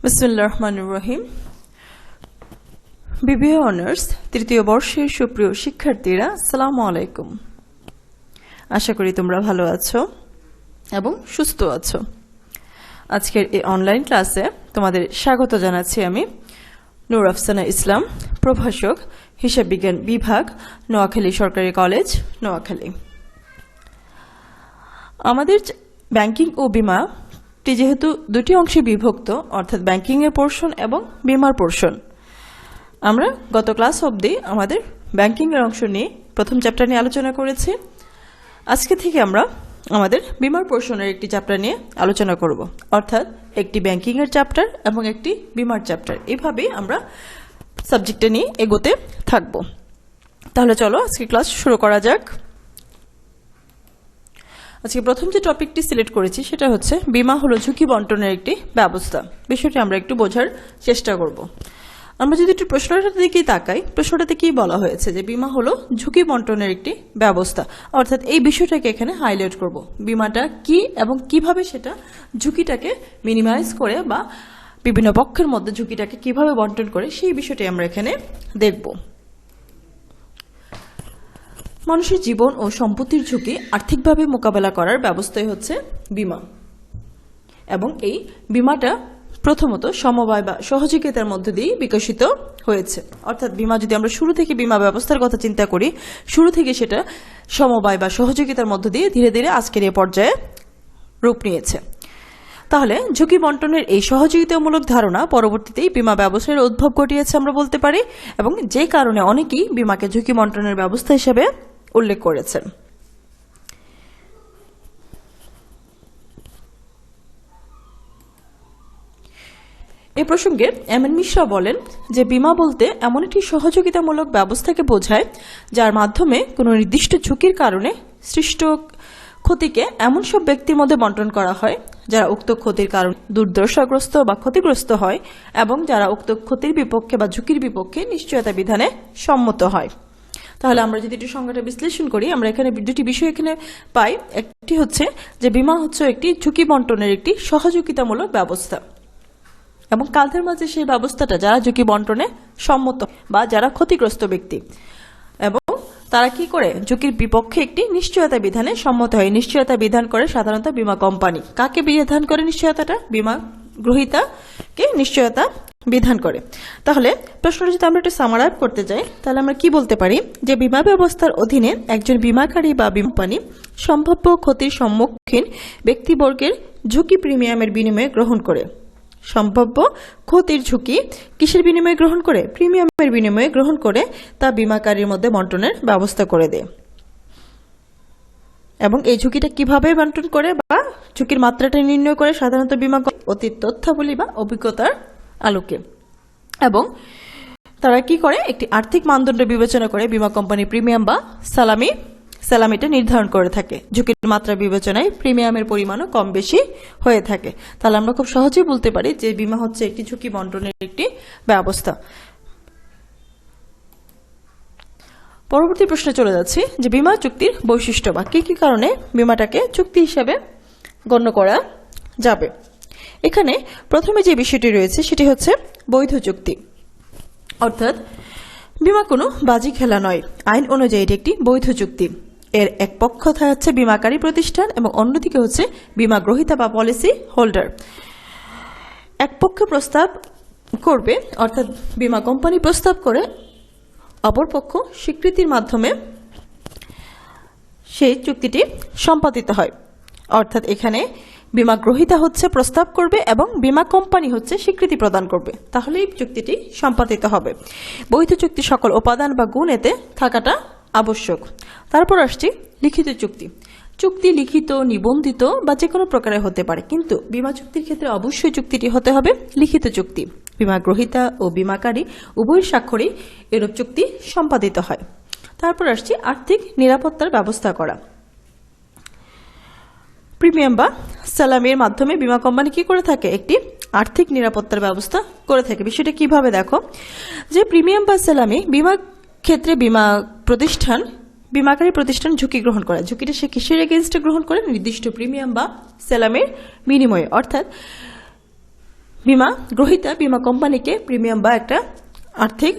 বিসমিল্লাহির রহমানির রহিম। BBA honours তৃতীয় বর্ষের সুপ্রিয় শিক্ষার্থীরা, আসসালামু আলাইকুম। আশা করি তোমরা ভালো আছো এবং সুস্থ আছো। আজকের এই অনলাইন ক্লাসে তোমাদের স্বাগত জানাচ্ছি আমি, নূর আফসানা ইসলাম, প্রভাষক, হিসাব বিজ্ঞান বিভাগ, নোয়াখালী সরকারি কলেজ, নোয়াখালী। আমাদের ব্যাংকিং ও বিমা যেহেতু দুটি অংশে বিভক্ত, অর্থাৎ ব্যাংকিং এর পোর্শন এবং বিমার পোর্শন, আমরা গত ক্লাস অবধি আমাদের ব্যাংকিং এর অংশ নিয়ে প্রথম চ্যাপ্টার নিয়ে আলোচনা করেছি। আজকে থেকে আমরা আমাদের বিমার পোর্শনের একটি চ্যাপ্টার নিয়ে আলোচনা করব, অর্থাৎ একটি ব্যাংকিং এর চ্যাপ্টার এবং একটি বিমার চ্যাপ্টার, এভাবেই আমরা সাবজেক্টটা নিয়ে এগোতে থাকব। তাহলে চলো আজকে ক্লাস শুরু করা যাক। আজকে প্রথম যে টপিকটি সিলেক্ট করেছি সেটা হচ্ছে বিমা হলো ঝুঁকি বন্টনের একটি ব্যবস্থা। বিষয়টি আমরা একটু বোঝার চেষ্টা করব। আমরা যদি একটু প্রশ্নটার দিকে তাকাই, প্রশ্নটাতে কি বলা হয়েছে যে বিমা হলো ঝুঁকি বন্টনের একটি ব্যবস্থা, অর্থাৎ এই বিষয়টাকে এখানে হাইলাইট করব। বিমাটা কি এবং কিভাবে সেটা ঝুঁকিটাকে মিনিমাইজ করে বা বিভিন্ন পক্ষের মধ্যে ঝুঁকিটাকে কিভাবে বন্টন করে সেই বিষয়টাই আমরা এখানে দেখব। মানুষের জীবন ও সম্পত্তির ঝুঁকি আর্থিকভাবে মোকাবেলা করার ব্যবস্থাই হচ্ছে বিমা, এবং এই বিমাটা প্রথমত সমবায় বা সহযোগিতার মধ্য দিয়ে বিকশিত হয়েছে। অর্থাৎ বিমা যদি আমরা শুরু থেকে বিমা ব্যবস্থার কথা চিন্তা করি, শুরু থেকে সেটা সমবায় বা সহযোগিতার মধ্য দিয়ে ধীরে ধীরে আজকের এই পর্যায়ে রূপ নিয়েছে। তাহলে ঝুঁকি বন্টনের এই সহযোগিতামূলক ধারণা পরবর্তীতেই বিমা ব্যবসার উদ্ভব ঘটিয়েছে আমরা বলতে পারি, এবং যে কারণে অনেকেই বিমাকে ঝুঁকি বন্টনের ব্যবস্থা হিসেবে উল্লেখ করেছেন। এ প্রসঙ্গে এম এন মিশ্রা বলেন যে বিমা বলতে এমন একটি সহযোগিতামূলক ব্যবস্থাকে বোঝায় যার মাধ্যমে কোনো নির্দিষ্ট ঝুঁকির কারণে সৃষ্ট ক্ষতিকে এমন সব ব্যক্তির মধ্যে বন্টন করা হয় যারা উক্ত ক্ষতির কারণে দুর্দশাগ্রস্ত বা ক্ষতিগ্রস্ত হয় এবং যারা উক্ত ক্ষতির বিপক্ষে বা ঝুঁকির বিপক্ষে নিশ্চয়তা বিধানে সম্মত হয়। তাহলে আমরা যদি একটু সংজ্ঞাটা বিশ্লেষণ করি, আমরা এখানে দুটি বিষয় এখানে পাই। একটি হচ্ছে যে বিমা হচ্ছে একটি ঝুঁকি বন্টনের একটি সহযোগিতামূলক ব্যবস্থা, এবং কাদের মাঝে সেই ব্যবস্থাটা যারা ঝুঁকি বন্টনে সম্মত বা যারা ক্ষতিগ্রস্ত ব্যক্তি, এবং তারা কি করে ঝুঁকির বিপক্ষে একটি নিশ্চয়তা বিধানে সম্মত হয়। নিশ্চয়তা বিধান করে সাধারণত বিমা কোম্পানি। কাকে বিধান করে নিশ্চয়তাটা? বিমা গ্রহীতাকে নিশ্চয়তা বিধান করে। তাহলে প্রশ্নটা যদি আমরা একটু সামারাইজ করতে যাই, তাহলে আমরা কি বলতে পারি যে বিমা ব্যবস্থার অধীনে একজন বিমাকারী বা কোম্পানি সম্ভাব্য ক্ষতির সম্মুখীন ব্যক্তিবর্গের ঝুঁকি প্রিমিয়ামের বিনিময়ে গ্রহণ করে। সম্ভাব্য ক্ষতির ঝুঁকি কিসের বিনিময়ে গ্রহণ করে? প্রিমিয়ামের বিনিময়ে গ্রহণ করে তা বিমাকারীর মধ্যে বন্টনের ব্যবস্থা করে দেয়। এবং এই ঝুঁকিটা কিভাবে বন্টন করে বা ঝুঁকির মাত্রাটা নির্ণয় করে? সাধারণত বিমা অতীত তথ্যাবলী বা অভিজ্ঞতার আলোকে। এবং তারা কি করে? একটি আর্থিক মানদণ্ড বিবেচনা করে বিমা কোম্পানি প্রিমিয়াম বা সালামিটা নির্ধারণ করে থাকে। ঝুঁকির মাত্রা বিবেচনায় প্রিমিয়ামের পরিমাণও কম বেশি হয়ে থাকে। তাহলে আমরা খুব সহজেই বলতে পারি যে বিমা হচ্ছে একটি ঝুঁকি বন্টনের একটি ব্যবস্থা। পরবর্তী প্রশ্নে চলে যাচ্ছি যে বিমা চুক্তির বৈশিষ্ট্য বা কি কি কারণে বিমাটাকে চুক্তি হিসাবে গণ্য করা যাবে। এখানে প্রথমে যে বিষয়টি রয়েছে সেটি হচ্ছে বৈধ চুক্তি, অর্থাৎ বিমা কোনো বাজি খেলা নয়। আইন অনুযায়ী এটি একটি বৈধ চুক্তি। এর এক পক্ষ হচ্ছে বিমাকারী প্রতিষ্ঠান এবং অন্যদিকে হচ্ছে বিমা গ্রহীতা বা পলিসি হোল্ডার। এক পক্ষ প্রস্তাব করবে, অর্থাৎ বিমা কোম্পানি প্রস্তাব করে, অপর পক্ষ স্বীকৃতির মাধ্যমে সেই চুক্তিটি সম্পাদিত হয়। অর্থাৎ এখানে বিমা গ্রহীতা হচ্ছে প্রস্তাব করবে এবং বিমা কোম্পানি হচ্ছে স্বীকৃতি প্রদান করবে, তাহলে এই চুক্তিটি সম্পাদিত হবে। বৈধ চুক্তি সকল উপাদান বা গুণ এতে থাকাটা আবশ্যক। তারপর আসছি লিখিত চুক্তি। চুক্তি লিখিত, নিবন্ধিত বা যে কোনো প্রকারে হতে পারে, কিন্তু বিমা চুক্তির ক্ষেত্রে অবশ্যই চুক্তিটি হতে হবে লিখিত চুক্তি। বিমা গ্রহীতা ও বিমাকারী উভয়ের স্বাক্ষরেই এরূপ চুক্তি সম্পাদিত হয়। তারপর আসছি আর্থিক নিরাপত্তার ব্যবস্থা করা। প্রিমিয়াম বা সালামির মাধ্যমে বিমা কোম্পানি কি করে থাকে? একটি আর্থিক নিরাপত্তার ব্যবস্থা করে থাকে। বিষয়টা কিভাবে দেখো, যে প্রিমিয়াম বা সালামি বিমা ক্ষেত্রে বিমাকারী প্রতিষ্ঠান ঝুঁকি গ্রহণ করে। ঝুঁকিটা সে কিসের এগেইনস্টে গ্রহণ করে? নির্দিষ্ট প্রিমিয়াম বা সালামির বিনিময়ে। অর্থাৎ বিমা গ্রহীতা বিমা কোম্পানিকে প্রিমিয়াম বা একটা আর্থিক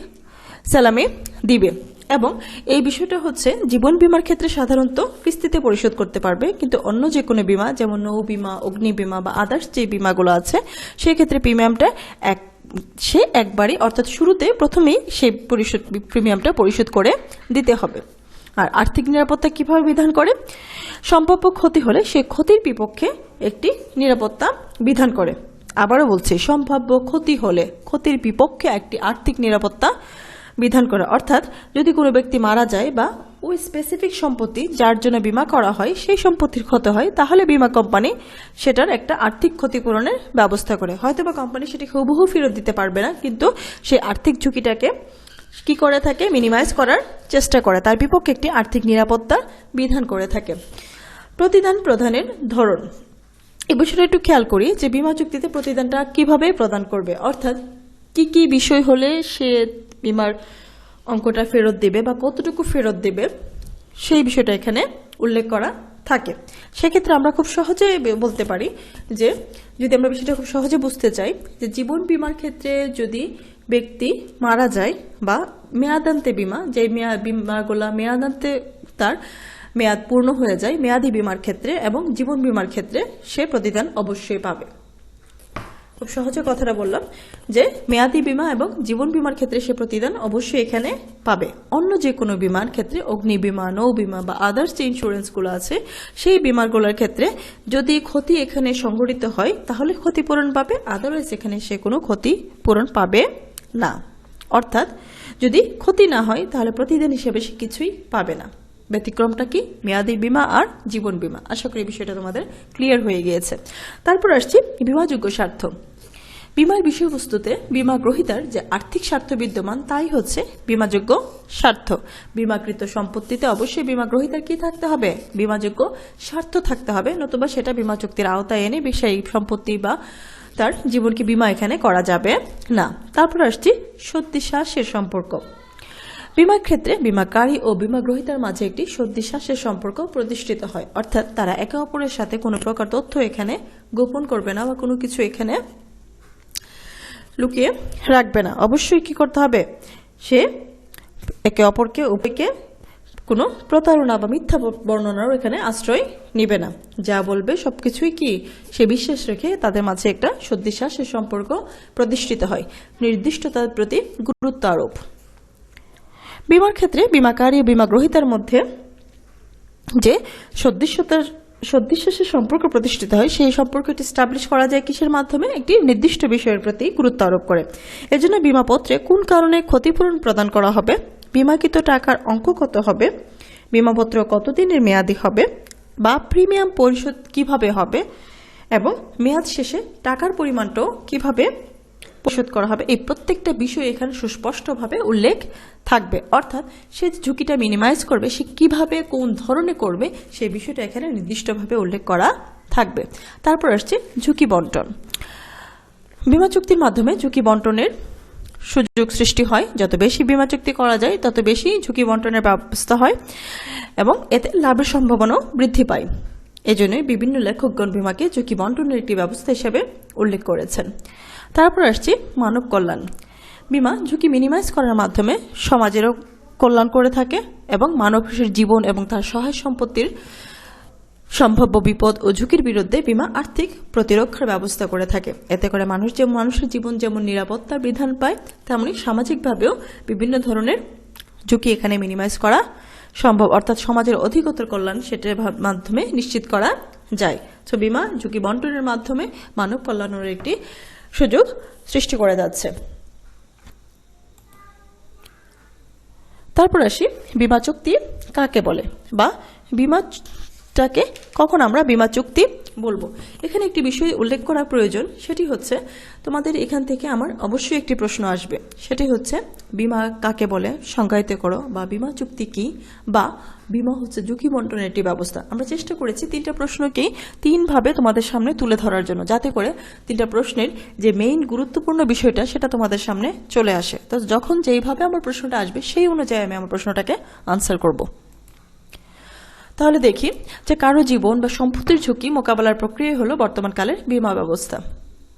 সালামি দিবে। এবং এই বিষয়টা হচ্ছে জীবন বিমার ক্ষেত্রে সাধারণত কিস্তিতে পরিশোধ করতে পারবে, কিন্তু অন্য যে কোনো বিমা যেমন নৌ বিমা, অগ্নি বিমা বা আদার্স যে বিমাগুলো আছে সেই ক্ষেত্রে প্রিমিয়ামটা একবারই অর্থাৎ শুরুতে প্রথমেই সেই প্রিমিয়ামটা পরিশোধ করে দিতে হবে। আর আর্থিক নিরাপত্তা কিভাবে বিধান করে? সম্ভাব্য ক্ষতি হলে সেই ক্ষতির বিপক্ষে একটি নিরাপত্তা বিধান করে। আবারও বলছি, সম্ভাব্য ক্ষতি হলে ক্ষতির বিপক্ষে একটি আর্থিক নিরাপত্তা বিধান করে। অর্থাৎ যদি কোনো ব্যক্তি মারা যায় বা ওই স্পেসিফিক সম্পত্তি যার জন্য বিমা করা হয় সেই সম্পত্তির ক্ষতি হয়, তাহলে বিমা কোম্পানি সেটার একটা আর্থিক ক্ষতিপূরণের ব্যবস্থা করে। হয়তো বা কোম্পানি সেটি হুবহু ফেরত দিতে পারবে না, কিন্তু সেই আর্থিক ঝুঁকিটাকে কি করে থাকে, মিনিমাইজ করার চেষ্টা করে, তার বিপক্ষে একটি আর্থিক নিরাপত্তা বিধান করে থাকে। প্রতিদান প্রদানের ধরন, এই বিষয়টা একটু খেয়াল করি যে বিমা চুক্তিতে প্রতিদানটা কিভাবে প্রদান করবে, অর্থাৎ কি কি বিষয় হলে সে বিমার অঙ্কটা ফেরত দেবে বা কতটুকু ফেরত দেবে সেই বিষয়টা এখানে উল্লেখ করা থাকে। সেক্ষেত্রে আমরা খুব সহজে বলতে পারি যে, যদি আমরা বিষয়টা খুব সহজে বুঝতে চাই, যে জীবন বিমার ক্ষেত্রে যদি ব্যক্তি মারা যায় বা মেয়াদান্তে বিমা, যে বিমাগুলা মেয়াদান্তে তার মেয়াদ পূর্ণ হয়ে যায় মেয়াদি বিমার ক্ষেত্রে এবং জীবন বিমার ক্ষেত্রে সে প্রতিদান অবশ্যই পাবে। খুব সহজে কথাটা বললাম যে মেয়াদি বিমা এবং জীবন বিমার ক্ষেত্রে সে প্রতিদান অবশ্যই এখানে পাবে। অন্য যে কোনো বিমার ক্ষেত্রে, অগ্নি বিমা, নৌ বিমা বা আদার্স যে ইন্স্যুরেন্সগুলো আছে সেই বিমাগুলোর ক্ষেত্রে যদি ক্ষতি এখানে সংঘটিত হয় তাহলে ক্ষতিপূরণ পাবে, আদারওয়াইজ এখানে সে কোনো ক্ষতিপূরণ পাবে না। অর্থাৎ যদি ক্ষতি না হয় তাহলে প্রতিদান হিসেবে সে কিছুই পাবে না। ব্যতিক্রমটা কি? মেয়াদি বিমা আর জীবন বিমা। আশা করি বিষয়টা তোমাদের ক্লিয়ার হয়ে গিয়েছে। তারপর আসছি বিমাযোগ্য স্বার্থ। বিমার বিষয়বস্তুতে বিমা গ্রহীতার যে আর্থিক স্বার্থ বিদ্যমান তাই হচ্ছে বিমাযোগ্য স্বার্থ। বিমাকৃত সম্পত্তিতে অবশ্যই বিমা গ্রহীতার কি থাকতে হবে? বিমাযোগ্য স্বার্থ থাকতে হবে, নতুবা সেটা বিমা চুক্তির আওতায় এনে সেই সম্পত্তি বা তার জীবনকে বিমা এখানে করা যাবে না। তারপর আসছি সত্যিশ্বাসের সম্পর্ক। বিমার ক্ষেত্রে বিমাকারী ও বিমা গ্রহীতার মাঝে একটি সত্যিশ্বাসের সম্পর্ক প্রতিষ্ঠিত হয়, অর্থাৎ তারা একে অপরের সাথে কোনো প্রকার তথ্য এখানে গোপন করবে না বা কোনো কিছু এখানে লুকিয়ে রাখবে না। অবশ্যই কি করতে হবে? সে একে অপরকে উভয়কে কোনো প্রতারণা বা মিথ্যা বর্ণনার এখানে আশ্রয় নিবে না। যা বলবে সবকিছুই কি সে বিশ্বাস রেখে তাদের মাঝে একটা সত্যিশ্বাসের সম্পর্ক প্রতিষ্ঠিত হয়, নির্দিষ্টতার প্রতি গুরুত্ব আরোপ। বিমার ক্ষেত্রে বিমাকারী ও বিমা গ্রহীতার মধ্যে যে সত্যিশ্বাসের সম্পর্ক প্রতিষ্ঠিত হয় সেই সম্পর্কটি স্টাবলিশ করা যায় কিসের মাধ্যমে? একটি নির্দিষ্ট বিষয়ের প্রতি গুরুত্ব আরোপ করে। এজন্য বিমাপত্রে কোন কারণে ক্ষতিপূরণ প্রদান করা হবে, বিমাকৃত টাকার অঙ্ক কত হবে, বিমাপত্র কতদিনের মেয়াদি হবে বা প্রিমিয়াম পরিশোধ কিভাবে হবে এবং মেয়াদ শেষে টাকার পরিমাণটাও কিভাবে পরিশোধ করা হবে, এই প্রত্যেকটা বিষয় এখানে সুস্পষ্টভাবে উল্লেখ থাকবে। অর্থাৎ সে ঝুঁকিটা মিনিমাইজ করবে, সে কিভাবে কোন ধরনে করবে সেই বিষয়টা এখানে নির্দিষ্টভাবে উল্লেখ করা থাকবে। তারপর আসছে ঝুঁকি বন্টন। বিমা চুক্তির মাধ্যমে ঝুঁকি বন্টনের সুযোগ সৃষ্টি হয়। যত বেশি বিমা চুক্তি করা যায় তত বেশি ঝুঁকি বন্টনের ব্যবস্থা হয় এবং এতে লাভের সম্ভাবনাও বৃদ্ধি পায়। এজন্যই বিভিন্ন লেখকগণ বিমাকে ঝুঁকি বন্টনের একটি ব্যবস্থা হিসেবে উল্লেখ করেছেন। তারপর আসছি মানব কল্যাণ। বিমা ঝুঁকি মিনিমাইজ করার মাধ্যমে সমাজেরও কল্যাণ করে থাকে এবং মানবের জীবন এবং তার সহায় সম্পত্তির সম্ভাব্য বিপদ ও ঝুঁকির বিরুদ্ধে বিমা আর্থিক প্রতিরক্ষার ব্যবস্থা করে থাকে। এতে করে মানুষের জীবন যেমন নিরাপত্তার বিধান পায়, তেমনি সামাজিকভাবেও বিভিন্ন ধরনের ঝুঁকি এখানে মিনিমাইজ করা সম্ভব, অর্থাৎ সমাজের অধিকতর কল্যাণ সেটার মাধ্যমে নিশ্চিত করা যায়। তো বিমা ঝুঁকি বন্টনের মাধ্যমে মানব কল্যাণের একটি সুযোগ সৃষ্টি করে যাচ্ছে। তারপর আসি বিমা চুক্তি কাকে বলে বা বিমাটাকে কখন আমরা বিমা চুক্তি বলবো। এখানে একটি বিষয় উল্লেখ করা প্রয়োজন, সেটি হচ্ছে তোমাদের এখান থেকে আমার অবশ্যই একটি প্রশ্ন আসবে, সেটি হচ্ছে বিমা কাকে বলে সংজ্ঞায়িত করো, বা বিমা চুক্তি কি, বা বিমা হচ্ছে ঝুঁকি বন্টনের একটি ব্যবস্থা। আমরা চেষ্টা করেছি তিনটা প্রশ্নকেই তিনভাবে তোমাদের সামনে তুলে ধরার জন্য, যাতে করে তিনটা প্রশ্নের যে মেইন গুরুত্বপূর্ণ বিষয়টা সেটা তোমাদের সামনে চলে আসে। তো যখন যেইভাবে আমার প্রশ্নটা আসবে সেই অনুযায়ী আমি আমার প্রশ্নটাকে আনসার করব। তাহলে দেখি যে কারো জীবন বা সম্পত্তির ঝুঁকি মোকাবেলার প্রক্রিয়া হলো বর্তমানকালের বিমা ব্যবস্থা।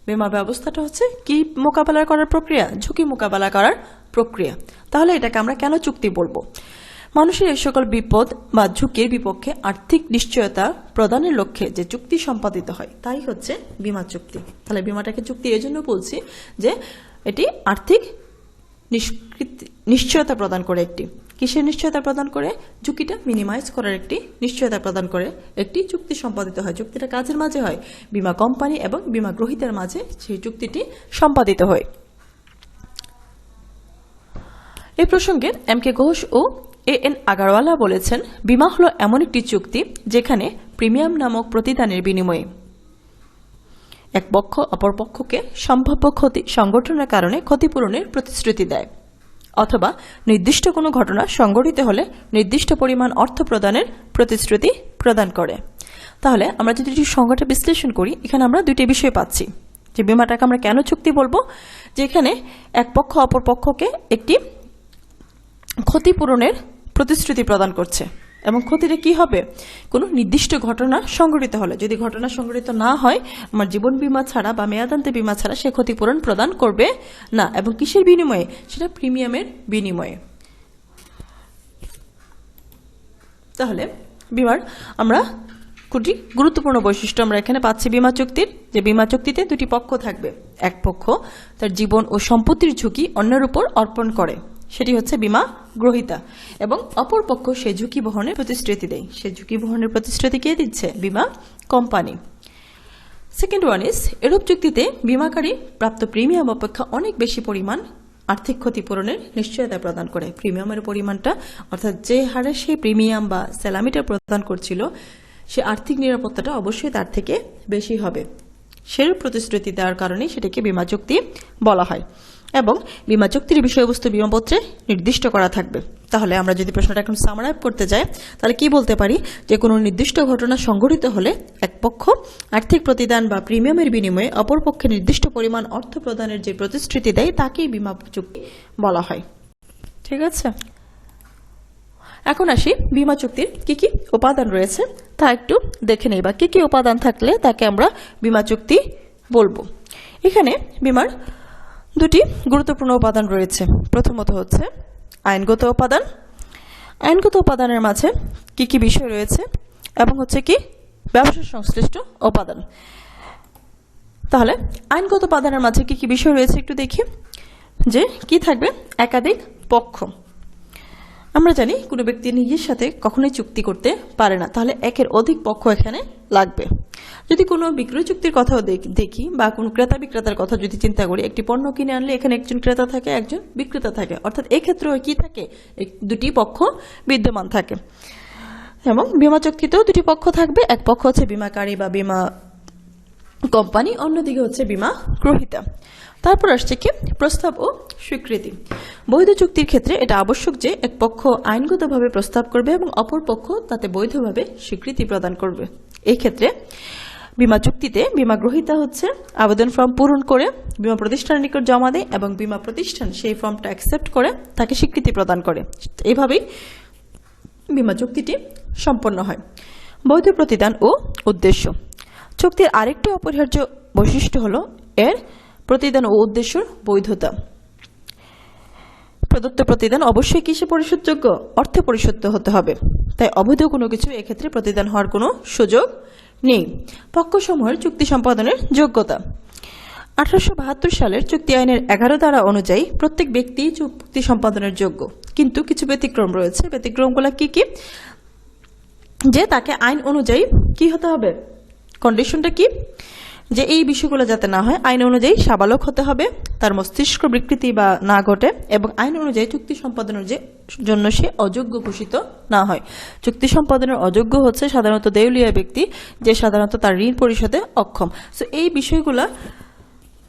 বীমা ব্যবস্থাটা হচ্ছে কি মোকাবেলা করার প্রক্রিয়া? ঝুঁকি মোকাবেলা করার প্রক্রিয়া। তাহলে এটাকে আমরা কেন চুক্তি বলবো? মানুষের এই সকল বিপদ বা ঝুঁকির বিপক্ষে আর্থিক নিশ্চয়তা প্রদানের লক্ষ্যে যে চুক্তি সম্পাদিত হয় তাই হচ্ছে বীমা চুক্তি। তাহলে বীমাটাকে চুক্তি এই জন্য বলছি যে এটি আর্থিক নিশ্চয়তা প্রদান করে, একটি কিসের নিশ্চয়তা প্রদান করে? ঝুঁকিটা মিনিমাইজ করার একটি নিশ্চয়তা প্রদান করে একটি চুক্তি সম্পাদিত হয়। চুক্তিটা কাজের মাঝে হয়? বীমা কোম্পানি এবং বীমা গ্রহীতার মাঝে সেই চুক্তিটি সম্পাদিত হয়। এই প্রসঙ্গে এম কে ঘোষ ও এন আগারওয়ালা বলেছেন, বীমা হলো এমন একটি চুক্তি যেখানে প্রিমিয়াম নামক প্রতিদানের বিনিময়ে এক পক্ষ অপর পক্ষকে সম্ভাব্য ক্ষতি সংঘটনের কারণে ক্ষতিপূরণের প্রতিশ্রুতি দেয়, অথবা নির্দিষ্ট কোনো ঘটনা সংঘটিত হলে নির্দিষ্ট পরিমাণ অর্থ প্রদানের প্রতিশ্রুতি প্রদান করে। তাহলে আমরা যদি সংজ্ঞাটা বিশ্লেষণ করি, এখানে আমরা দুইটি বিষয় পাচ্ছি যে বীমাটাকে আমরা কেন চুক্তি বলবো, যেখানে এক পক্ষ অপর পক্ষকে একটি ক্ষতিপূরণের প্রতিশ্রুতি প্রদান করছে এবং ক্ষতিটা কি হবে? কোনো নির্দিষ্ট ঘটনা সংঘটিত হলে। যদি ঘটনা সংঘটিত না হয়, আমার জীবন বীমা ছাড়া বা মেয়াদান্তে বীমা ছাড়া সে ক্ষতিপূরণ প্রদান করবে না। এবং কিসের বিনিময়ে? সেটা প্রিমিয়ামের বিনিময়ে। তাহলে বীমার আমরা দুটি গুরুত্বপূর্ণ বৈশিষ্ট্য আমরা এখানে পাচ্ছি বীমা চুক্তির, যে বীমা চুক্তিতে দুটি পক্ষ থাকবে। এক পক্ষ তার জীবন ও সম্পত্তির ঝুঁকি অন্যের উপর অর্পণ করে, সেটি হচ্ছে বীমা গ্রহীতা, এবং অপর পক্ষ সে ঝুঁকি বহনের প্রতিশ্রুতি দেয়। সে ঝুঁকি বহনের প্রতিশ্রুতি কে দিচ্ছে? বীমা কোম্পানি। সেকেন্ড ওয়ান ইজ, এরূপ চুক্তিতে বীমাকারী প্রাপ্ত প্রিমিয়াম অপেক্ষা অনেক বেশি পরিমাণ আর্থিক ক্ষতিপূরণের নিশ্চয়তা প্রদান করে। প্রিমিয়ামের পরিমাণটা, অর্থাৎ যে হারে সে প্রিমিয়াম বা স্যালামিটা প্রদান করছিল, সে আর্থিক নিরাপত্তাটা অবশ্যই তার থেকে বেশি হবে। সেরূপ প্রতিশ্রুতি দেওয়ার কারণে সেটাকে বীমা চুক্তি বলা হয় এবং বীমা চুক্তির বিষয়বস্তু বীমাপত্রে নির্দিষ্ট করা থাকবে। তাহলে আমরা যদি প্রশ্নটা এখন সামারাইজ করতে যাই, তাহলে কি বলতে পারি? যে কোনো নির্দিষ্ট ঘটনা সংঘটিত হলে এক পক্ষ আর্থিক প্রতিদান বা প্রিমিয়ামের বিনিময়ে অপর পক্ষে নির্দিষ্ট পরিমাণ অর্থ প্রদানের যে প্রতিশ্রুতি দেয় তাকেই বীমা চুক্তি বলা হয়। ঠিক আছে, এখন আসি বীমা চুক্তির কি কি উপাদান রয়েছে তা একটু দেখে নেই, বা কি কি উপাদান থাকলে তাকে আমরা বীমা চুক্তি বলবো। এখানে বীমার দুটি গুরুত্বপূর্ণ উপাদান রয়েছে। প্রথমত হচ্ছে আইনগত উপাদান। আইনগত উপাদানের মাঝে কি কি বিষয় রয়েছে এবং হচ্ছে কি ব্যবসা সংশ্লিষ্ট উপাদান। তাহলে আইনগত উপাদানের মাঝে কি কি বিষয় রয়েছে একটু দেখি। যে কি থাকবে? একাধিক পক্ষ। আমরা জানি কোনো ব্যক্তি নিজের সাথে কখনোই চুক্তি করতে পারে না, তাহলে একের অধিক পক্ষ এখানে লাগবে। যদি কোনো বিক্রয় চুক্তির কথাও দেখি বা কোনো ক্রেতা বিক্রেতার কথা যদি চিন্তা করি, একটি পণ্য কিনে আনলে এখানে একজন ক্রেতা থাকে, একজন বিক্রেতা থাকে, অর্থাৎ এক্ষেত্রেও কি থাকে? দুটি পক্ষ বিদ্যমান থাকে। এবং বীমা চুক্তিতেও দুটি পক্ষ থাকবে, এক পক্ষ হচ্ছে বীমাকারী বা বীমা কোম্পানি, অন্যদিকে হচ্ছে বীমা গ্রহীতা। তারপর আসছে কি? প্রস্তাব ও স্বীকৃতি। বৈধ চুক্তির ক্ষেত্রে এটা আবশ্যক যে এক পক্ষ আইনগতভাবে প্রস্তাব করবে এবং অপর পক্ষ তাতে বৈধভাবে স্বীকৃতি প্রদান করবে। এই ক্ষেত্রে বীমা চুক্তিতে বীমা গ্রহীতা হচ্ছে আবেদন ফর্ম পূরণ করে বীমা প্রতিষ্ঠানের নিকট জমা দেয় এবং বীমা প্রতিষ্ঠান সেই ফর্মটা অ্যাকসেপ্ট করে তাকে স্বীকৃতি প্রদান করে। এইভাবেই বীমা চুক্তিটি সম্পন্ন হয়। বৈধ প্রতিদান ও উদ্দেশ্য। চুক্তির আরেকটি অপরিহার্য বৈশিষ্ট্য হলো এর প্রতিদান ও উদ্দেশ্যের বৈধতা। প্রদত্ত প্রতিদান অবশ্যই কিসে পরিশোধযোগ্য? অর্থে পরিশোধ হতে হবে, তাই অবৈধ কোনো কিছু এক্ষেত্রে প্রতিদান হওয়ার কোনো সুযোগ নেই। পক্ষসমূহের চুক্তি সম্পাদনের যোগ্যতা। 1872 সালের চুক্তি আইনের 11 ধারা অনুযায়ী প্রত্যেক ব্যক্তি চুক্তি সম্পাদনের যোগ্য, কিন্তু কিছু ব্যতিক্রম রয়েছে। ব্যতিক্রমগুলো কি কি? যে তাকে আইন অনুযায়ী কি হতে হবে? কন্ডিশনটা কি? যে এই বিষয়গুলো যাতে না হয়, আইন অনুযায়ী সাবালক হতে হবে, তার মস্তিষ্ক বিকৃতি বা না ঘটে, এবং আইন অনুযায়ী চুক্তি সম্পাদনের জন্য সে অযোগ্য ঘোষিত না হয়। চুক্তি সম্পাদনের অযোগ্য হচ্ছে সাধারণত দেউলিয়া ব্যক্তি, যে সাধারণত তার ঋণ পরিশোধে অক্ষম। সো এই বিষয়গুলা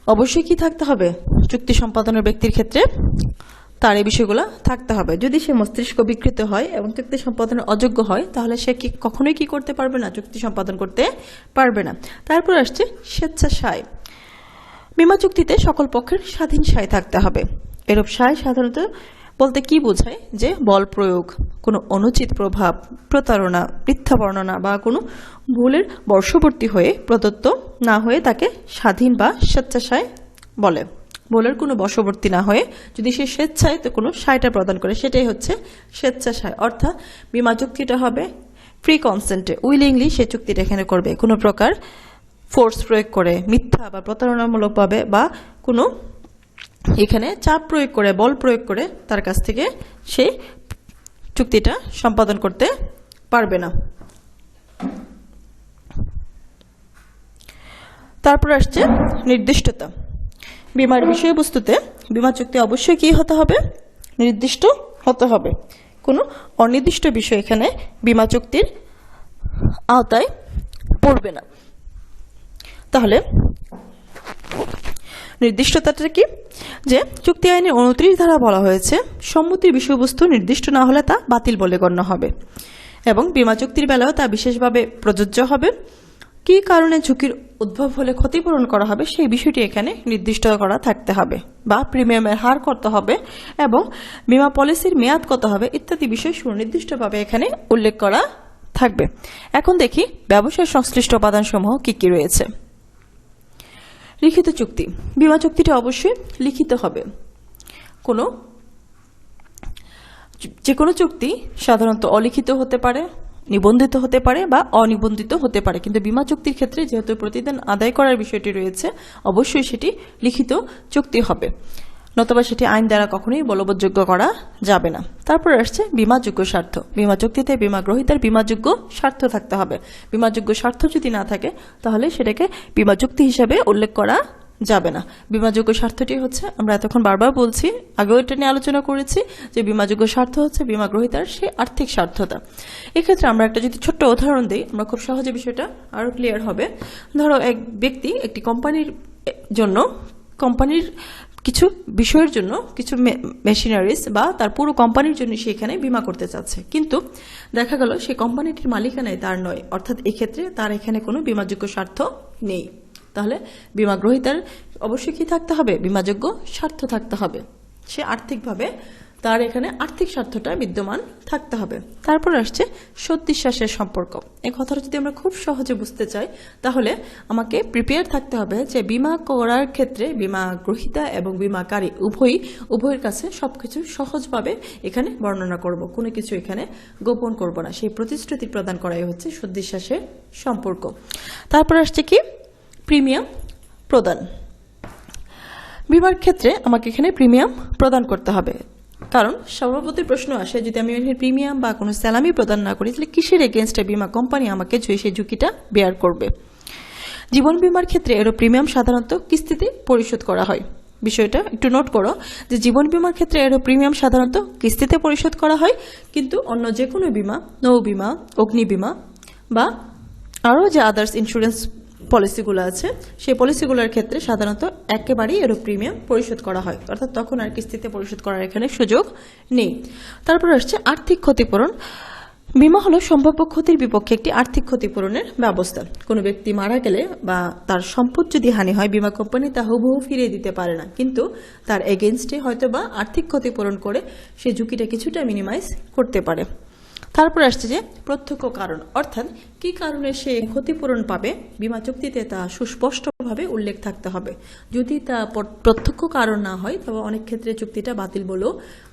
অবশ্যই কি থাকতে হবে? চুক্তি সম্পাদনের ব্যক্তির ক্ষেত্রে তার এই বিষয়গুলো থাকতে হবে। যদি সে মস্তিষ্ক বিকৃত হয় এবং চুক্তি সম্পাদনের অযোগ্য হয়, তাহলে সে কি কখনোই কি করতে পারবে না? চুক্তি সম্পাদন করতে পারবে না। তারপর আসছে স্বেচ্ছাসায়। বীমা চুক্তিতে সকল পক্ষের স্বাধীন সায় থাকতে হবে। এরূপ সায় সাধারণত বলতে কি বোঝায়? যে বল প্রয়োগ, কোনো অনুচিত প্রভাব, প্রতারণা, মিথ্যা বর্ণনা বা কোনো ভুলের বশবর্তী হয়ে প্রদত্ত না হয়ে তাকে স্বাধীন বা স্বেচ্ছাসায় বলে। বলের কোনো বশবর্তী না হয়ে যদি সে স্বেচ্ছায় তো কোনো সায়টা প্রদান করে, সেটাই হচ্ছে স্বেচ্ছাসায়। অর্থাৎ বীমা চুক্তিটা হবে ফ্রি কনসেন্টে, উইলিংলি সে চুক্তিটা এখানে করবে, কোনো প্রকার ফোর্স প্রয়োগ করে, মিথ্যা বা প্রতারণামূলকভাবে বা কোনো এখানে চাপ প্রয়োগ করে, বল প্রয়োগ করে তার কাছ থেকে সে চুক্তিটা সম্পাদন করতে পারবে না। তারপর আসছে নির্দিষ্টতা। বীমার বিষয়বস্তুতে বীমা চুক্তি অবশ্যই কি হতে হবে? নির্দিষ্ট হতে হবে। কোনো অনির্দিষ্ট বিষয় এখানে বীমা চুক্তির আওতায় পড়বে না। তাহলে নির্দিষ্টতাটা কি? যে চুক্তি আইনের 29 ধারা বলা হয়েছে সম্মতির বিষয়বস্তু নির্দিষ্ট না হলে তা বাতিল বলে গণ্য হবে এবং বীমা চুক্তির বেলাও তা বিশেষভাবে প্রযোজ্য হবে। কি কারণে ঝুঁকির উদ্ভব হলে ক্ষতিপূরণ করা হবে সেই বিষয়টি এখানে নির্দিষ্ট করা থাকতে হবে, বা প্রিমিয়ামের হার কত হবে এবং বীমা পলিসির মেয়াদ কত হবে ইত্যাদি বিষয় সুনির্দিষ্টভাবে এখানে উল্লেখ করা থাকবে। এখন দেখি ব্যবসায় সংশ্লিষ্ট উপাদানসমূহ কি কি রয়েছে। লিখিত চুক্তি। বীমা চুক্তিটা অবশ্যই লিখিত হবে। যে কোনো চুক্তি সাধারণত অলিখিত হতে পারে, নিবন্ধিত হতে পারে বা অনিবন্ধিত হতে পারে, কিন্তু বীমা চুক্তির ক্ষেত্রে যেহেতু প্রতিদান আদায় করার বিষয়টি রয়েছে অবশ্যই সেটি লিখিত চুক্তি হবে, নতুবা সেটি আইন দ্বারা কখনোই বলবৎযোগ্য করা যাবে না। তারপর আসছে বীমাযোগ্য স্বার্থ। বীমা চুক্তিতে বীমা গ্রহীতার বীমাযোগ্য স্বার্থ থাকতে হবে। বীমাযোগ্য স্বার্থ যদি না থাকে তাহলে সেটাকে বীমা চুক্তি হিসাবে উল্লেখ করা যাবে না। বীমাযোগ্য স্বার্থটি হচ্ছে, আমরা এতক্ষণ বারবার বলছি, আগেও এটা নিয়ে আলোচনা করেছি, যে বীমাযোগ্য স্বার্থ হচ্ছে বীমা গ্রহীতার সে আর্থিক স্বার্থতা। এক্ষেত্রে আমরা একটা যদি ছোট্ট উদাহরণ দিই আমরা খুব সহজে বিষয়টা আরো ক্লিয়ার হবে। ধরো এক ব্যক্তি একটি কোম্পানির কিছু বিষয়ের জন্য, কিছু মেশিনারিজ বা তার পুরো কোম্পানির জন্য সে এখানে বীমা করতে চাচ্ছে, কিন্তু দেখা গেল সেই কোম্পানিটির মালিকানায় তার নয়, অর্থাৎ এক্ষেত্রে তার এখানে কোনো বীমাযোগ্য স্বার্থ নেই। তাহলে বীমা গ্রহীতার অবশ্যই কি থাকতে হবে? বীমাযোগ্য স্বার্থ থাকতে হবে। সে আর্থিকভাবে তার এখানে আর্থিক স্বার্থটা বিদ্যমান থাকতে হবে। তারপর আসছে সদ্বিশ্বাসের সম্পর্ক। এই কথাটা যদি আমরা খুব সহজে বুঝতে চাই তাহলে আমাকে প্রিপেয়ার থাকতে হবে যে বীমা করার ক্ষেত্রে বীমা গ্রহীতা এবং বীমাকারী উভয়ের কাছে সবকিছু সহজভাবে এখানে বর্ণনা করব, কোনো কিছু এখানে গোপন করব না। সেই প্রতিশ্রুতি প্রদান করাই হচ্ছে সদ্বিশ্বাসের সম্পর্ক। তারপর আসছে কি? প্রিমিয়াম প্রদান। বীমার ক্ষেত্রে আমাকে এখানে প্রিমিয়াম প্রদান করতে হবে, কারণ সর্বপ্রতি প্রশ্ন আসে যদি আমি প্রিমিয়াম বা কোনো স্যালামি প্রদান না করি তাহলে কিসের এগেনস্টে বীমা কোম্পানি আমাকে সেই ঝুঁকিটা বেয়ার করবে। জীবন বীমার ক্ষেত্রে এর প্রিমিয়াম সাধারণত কিস্তিতে পরিশোধ করা হয়। বিষয়টা একটু নোট করো যে জীবন বীমার ক্ষেত্রে এর প্রিমিয়াম সাধারণত কিস্তিতে পরিশোধ করা হয়, কিন্তু অন্য যে কোনো বীমা, নৌ বীমা, অগ্নি বীমা বা আরও যে আদার্স ইন্স্যুরেন্স পলিসিগুলো আছে সেই পলিসিগুলোর ক্ষেত্রে সাধারণত একেবারেই এর প্রিমিয়াম পরিশোধ করা হয়, অর্থাৎ তখন আর কিস্তিতে পরিশোধ করার এখানে সুযোগ নেই। তারপর আসছে আর্থিক ক্ষতিপূরণ। বীমা হলো সম্ভাব্য ক্ষতির বিপক্ষে একটি আর্থিক ক্ষতিপূরণের ব্যবস্থা। কোনো ব্যক্তি মারা গেলে বা তার সম্পদ যদি হানি হয় বীমা কোম্পানি তা হুবহু ফিরিয়ে দিতে পারে না, কিন্তু তার এগেনস্টে হয়তো বা আর্থিক ক্ষতিপূরণ করে সে ঝুঁকিটা কিছুটা মিনিমাইজ করতে পারে। তারপর আসছে যে প্রত্যক্ষ কারণ, অর্থাৎ কি কারণে সে ক্ষতিপূরণ পাবে বীমা চুক্তিতে তা সুস্পষ্টভাবে উল্লেখ থাকতে হবে। যদি তা প্রত্যক্ষ কারণ না হয় তবে অনেক ক্ষেত্রে চুক্তিটা বাতিল বলেও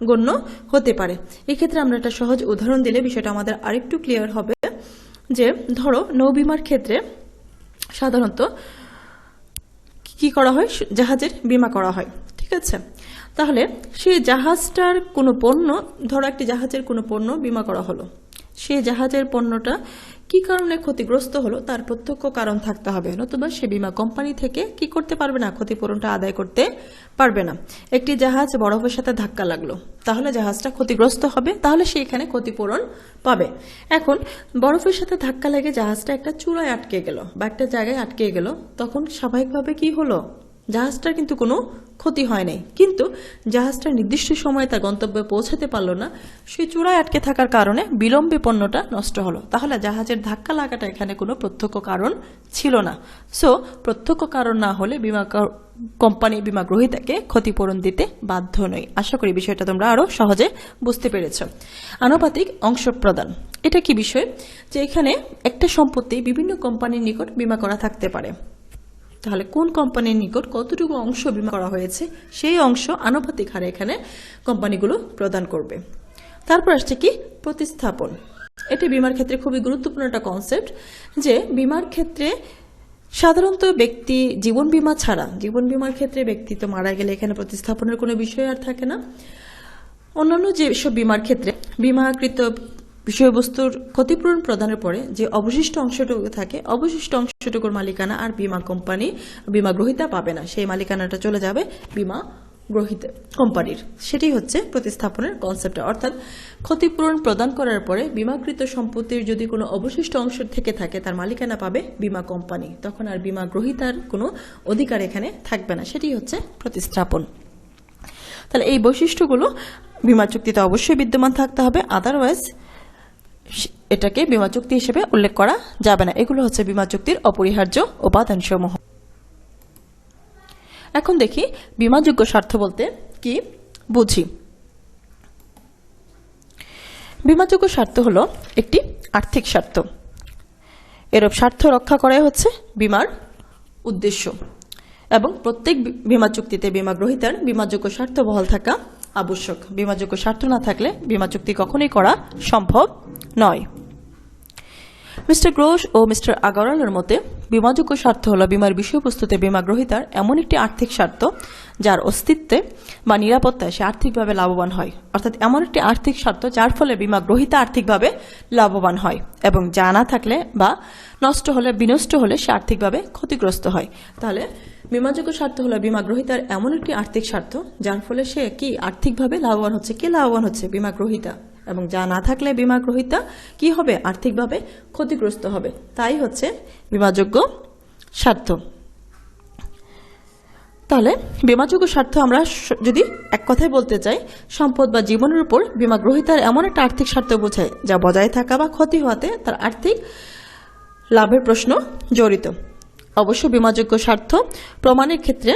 গণ্য হতে পারে। এক্ষেত্রে আমরা একটা সহজ উদাহরণ দিলে বিষয়টা আমাদের আরেকটু ক্লিয়ার হবে। যে ধরো নৌ বীমার ক্ষেত্রে সাধারণত কি করা হয়? জাহাজের বীমা করা হয়, ঠিক আছে? তাহলে সেই জাহাজটার কোনো পণ্য, ধরো একটি জাহাজের কোনো পণ্য বীমা করা হলো, সেই জাহাজের পণ্যটা কি কারণে ক্ষতিগ্রস্ত হলো তার প্রত্যক্ষ কারণ থাকতে হবে, নতুবা সে বীমা কোম্পানি থেকে কি করতে পারবে না? ক্ষতিপূরণটা আদায় করতে পারবে না। একটি জাহাজ বরফের সাথে ধাক্কা লাগলো, তাহলে জাহাজটা ক্ষতিগ্রস্ত হবে, তাহলে সে এখানে ক্ষতিপূরণ পাবে। এখন বরফের সাথে ধাক্কা লেগে জাহাজটা একটা চূড়ায় আটকে গেল বা একটা জায়গায় আটকে গেল, তখন স্বাভাবিকভাবে কি হলো? জাহাজটার কিন্তু কোনো ক্ষতি হয় নাই, কিন্তু জাহাজটা নির্দিষ্ট সময়ে তার গন্তব্যে পৌঁছাতে পারলো না, সেই চূড়ায় আটকে থাকার কারণে বিলম্বে পণ্যটা নষ্ট হলো। তাহলে জাহাজের ধাক্কা লাগাটা এখানে কোনো প্রত্যক্ষ কারণ ছিল না। সো প্রত্যক্ষ কারণ না হলে বীমা কোম্পানি বীমা গ্রহীতাকে ক্ষতিপূরণ দিতে বাধ্য নয়। আশা করি বিষয়টা তোমরা আরো সহজে বুঝতে পেরেছ। আনুপাতিক অংশ প্রদান, এটা কি বিষয়? যে এখানে একটা সম্পত্তি বিভিন্ন কোম্পানির নিকট বীমা করা থাকতে পারে, তাহলে কোন কোম্পানির নিকট কতটুকু অংশ বীমা করা হয়েছে সেই অংশ আনুপাতিক হারে এখানে কোম্পানিগুলো প্রদান করবে। তারপর আসছে কি প্রতিস্থাপন। এটি বীমার ক্ষেত্রে খুবই গুরুত্বপূর্ণ একটা কনসেপ্ট, যে বীমার ক্ষেত্রে সাধারণত ব্যক্তি জীবন বীমা ছাড়া, জীবন বীমার ক্ষেত্রে ব্যক্তি তো মারা গেলে এখানে প্রতিস্থাপনের কোনো বিষয় আর থাকে না। অন্যান্য যেসব বীমার ক্ষেত্রে বীমাকৃত বিষয়বস্তুর ক্ষতিপূরণ প্রদানের পরে যে অবশিষ্ট অংশটুকু থাকে, অবশিষ্ট অংশটুকুর মালিকানা আর বীমা কোম্পানি বীমা গ্রহীতা পাবে না, সেই মালিকানাটা চলে যাবে বীমা গ্রহীতা কোম্পানির। সেটি হচ্ছে প্রতিস্থাপনের কনসেপ্ট। অর্থাৎ ক্ষতিপূরণ প্রদান করার পরে বীমাকৃত সম্পত্তির যদি কোনো অবশিষ্ট অংশ থেকে থাকে তার মালিকানা পাবে বীমা কোম্পানি, তখন আর বীমা গ্রহীতার কোনো অধিকার এখানে থাকবে না, সেটি হচ্ছে প্রতিস্থাপন। তাহলে এই বৈশিষ্ট্যগুলো বীমা চুক্তিতে অবশ্যই বিদ্যমান থাকতে হবে, আদারওয়াইজ এটাকে বীমা চুক্তি হিসেবে উল্লেখ করা যাবে না। এগুলো হচ্ছে বীমা চুক্তির অপরিহার্য উপাদানসমূহ। এখন দেখি বীমাযোগ্য স্বার্থ বলতে কি বুঝি। বীমাযোগ্য স্বার্থ হলো একটি আর্থিক স্বার্থ। এরূপ স্বার্থ রক্ষা করাই হচ্ছে বীমার উদ্দেশ্য, এবং প্রত্যেক বীমা চুক্তিতে বীমা গ্রহীতার বীমাযোগ্য স্বার্থ বহাল থাকা আবশ্যক। বীমাযোগ্য স্বার্থ না থাকলে বীমা চুক্তি কখনোই করা সম্ভব নয়। মিস্টার গ্রোশ ও মিস্টার আগারওয়ালের মতে বীমাযোগ্য স্বার্থ হল বীমার বিষয়বস্তুতে বীমা গ্রহীতার এমন একটি আর্থিক স্বার্থ যার অস্তিত্বে বা নিরাপত্তায় সে আর্থিকভাবে লাভবান হয়। অর্থাৎ এমন একটি আর্থিক স্বার্থ যার ফলে বীমা গ্রহীতা আর্থিকভাবে লাভবান হয়, এবং যা না থাকলে বা নষ্ট হলে, বিনষ্ট হলে সে আর্থিকভাবে ক্ষতিগ্রস্ত হয়। তাহলে বীমাযোগ্য স্বার্থ হলো বীমা গ্রহীতার এমন একটি আর্থিক স্বার্থ যার ফলে সে কি আর্থিকভাবে লাভবান হচ্ছে। কে লাভবান হচ্ছে? বীমা গ্রহীতা। এবং যা না থাকলে বীমা গ্রহীতা কি হবে? আর্থিকভাবে ক্ষতিগ্রস্ত হবে। তাই হচ্ছে বীমাযোগ্য স্বার্থ। তাহলে বীমাযোগ্য স্বার্থ আমরা যদি এক কথায় বলতে চাই, সম্পদ বা জীবনের উপর বীমা গ্রহীতার এমন একটা আর্থিক স্বার্থ বোঝায় যা বজায় থাকা বা ক্ষতি হওয়াতে তার আর্থিক লাভের প্রশ্ন জড়িত। অবশ্য বীমাযোগ্য স্বার্থ প্রমাণের ক্ষেত্রে,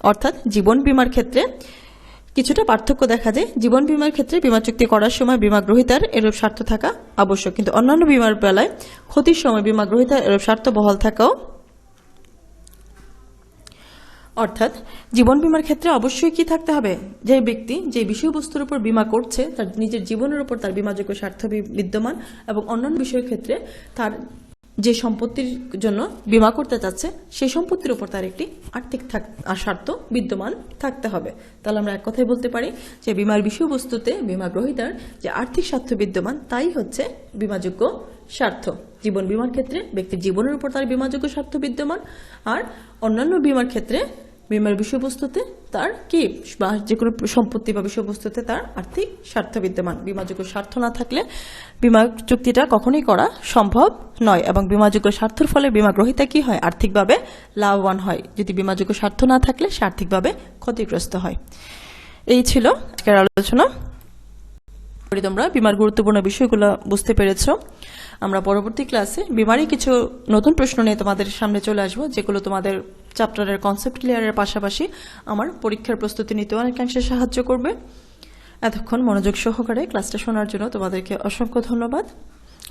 অর্থাৎ জীবন বীমার ক্ষেত্রে কিছুটা পার্থক্য দেখা যায়। জীবন বীমার ক্ষেত্রে বীমা চুক্তি করার সময় বীমা গ্রহীতার এরূপ স্বার্থ থাকা আবশ্যক, কিন্তু অন্যান্য বীমার বেলায় ক্ষতির সময় বীমা গ্রহীতার এরূপ স্বার্থ বহাল থাকাও, অর্থাৎ জীবন বীমার ক্ষেত্রে অবশ্যই কি থাকতে হবে? যে ব্যক্তি যে বিষয়বস্তুর উপর বীমা করছে তার নিজের জীবনের উপর তার বীমাযোগ্য স্বার্থ বিদ্যমান, এবং অন্যান্য বিষয়ের ক্ষেত্রে তার যে সম্পত্তির জন্য বীমা করতে চাচ্ছে সেই সম্পত্তির উপর তার একটি আর্থিক স্বার্থ বিদ্যমান থাকতে হবে। তাহলে আমরা এক কথায় বলতে পারি যে বীমার বিষয়বস্তুতে বীমা গ্রহীতার যে আর্থিক স্বার্থ বিদ্যমান তাই হচ্ছে বীমাযোগ্য স্বার্থ। জীবন বীমার ক্ষেত্রে ব্যক্তির জীবনের উপর তার বীমাযোগ্য স্বার্থ বিদ্যমান, আর অন্যান্য বীমার ক্ষেত্রে বীমার বিষয়বস্তুতে তার কি বা যে কোনো সম্পত্তি বা বিষয়বস্তুতে তার আর্থিক স্বার্থ বিদ্যমান। বীমাযোগ্য স্বার্থ না থাকলে বীমা চুক্তিটা কখনোই করা সম্ভব নয়, এবং বীমাযোগ্য স্বার্থের ফলে বীমা গ্রহীতা কি হয়? আর্থিকভাবে লাভবান হয়। যদি বীমাযোগ্য স্বার্থ না থাকলে সে আর্থিকভাবে ক্ষতিগ্রস্ত হয়। এই ছিল আজকের আলোচনা। তোমরা বীমার গুরুত্বপূর্ণ বিষয়গুলো বুঝতে পেরেছ। আমরা পরবর্তী ক্লাসে বীমারই কিছু নতুন প্রশ্ন নিয়ে তোমাদের সামনে চলে আসবো, যেগুলো তোমাদের চ্যাপ্টারের কনসেপ্ট ক্লিয়ারের পাশাপাশি আমার পরীক্ষার প্রস্তুতি নিতে অনেকাংশে সাহায্য করবে। এতক্ষণ মনোযোগ সহকারে ক্লাসটা শোনার জন্য তোমাদেরকে অসংখ্য ধন্যবাদ।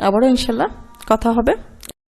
আবারও ইনশাল্লাহ কথা হবে।